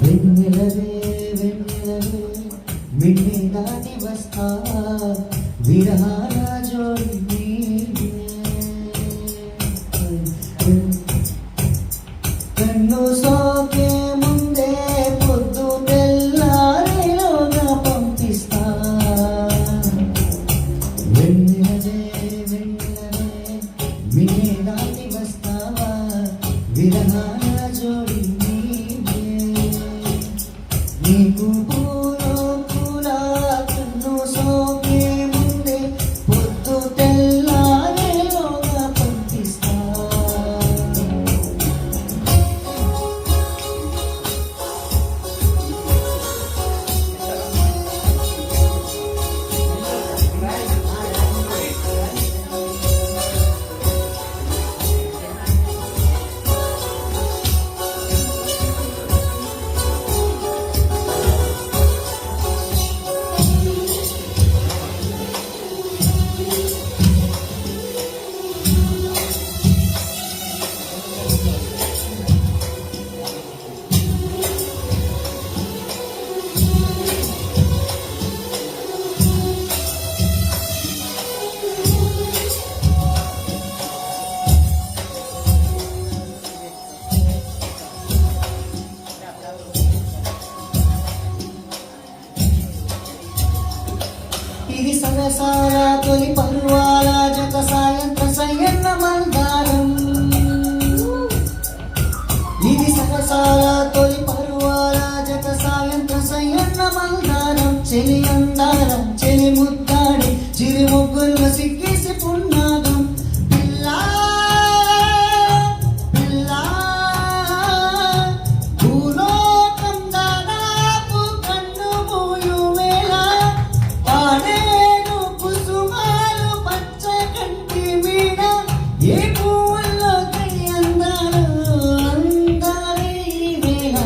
వెన్నెలవే వెన్నెలవే మిన్నే దాటి వస్తావా విరహాల జోడి కన్ను సోకే ముందే పొద్దు తెల్లారేలోగా పంపిస్తా వెన్నెలవే వెన్నెలవే మిన్నే దాటి వస్తావా విరహాల జోడి నీకు పూలో పూల కన్ను సోకే ముందే పొద్దు తెల్లారేలోగా పంపిస్తా ఇది సరసాల తొలి పర్వాల జత సాయంత్ర సయ్యన్న మందారం ఇది సరసాల తొలి పర్వాల జత సాయంత్ర సయ్యన్న మందారం చెలి అందారం చెలి ముద్దాడి చిరి ముగ్గుల్లో సిక్కేసి పున్నాగం పిల్లా పిల్లా భూలోకం దాదాపు కన్ను మూయు వేళ పాడేను కుసుమాలు పచ్చ కంటి మీద ఏ పువ్వుల్లో కై అందాలు అందాలే ఈ వేళ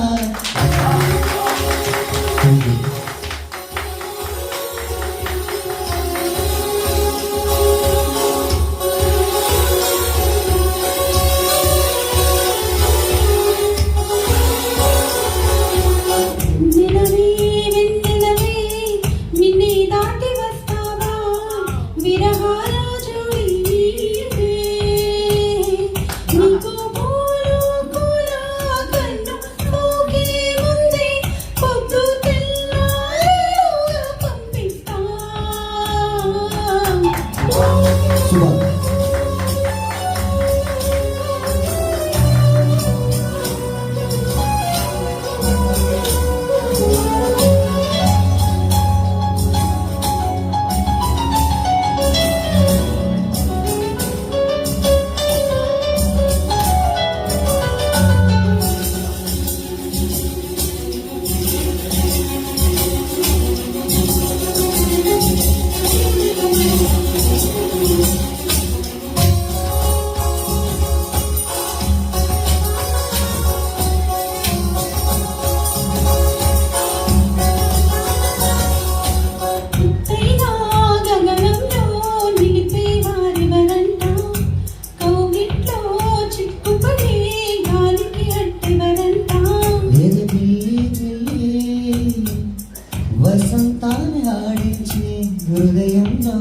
వసంతాన్ని ఆడించి హృదయంలో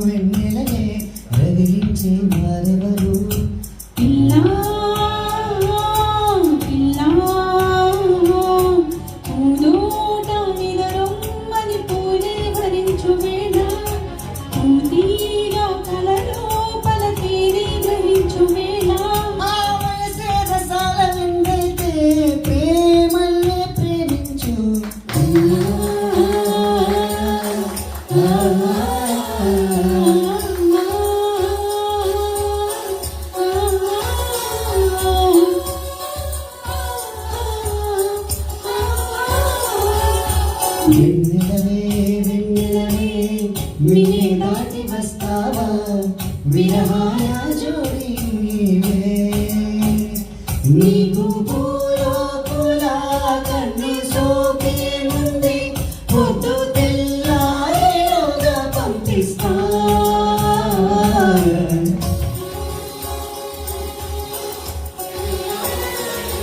వెన్నెలనే రగిలించే వారెవరు పిల్లా పిల్లా పూదోట నిదరొమ్మని పూలే భరించు వేళ పూతీగా కలలో పలకీని గ్రహించు వేళ ఆ వయసే రసాల విందైతే ప్రేమల్లే ప్రేమించు వెన్నెలవే వెన్నెలవే మిన్నే దాటి వస్తావా విరహాల జోడి నీవే నీకు పూలో పూల కన్ను సోకే ముందే పొద్దు తెల్లారేలోగా పంపిస్తా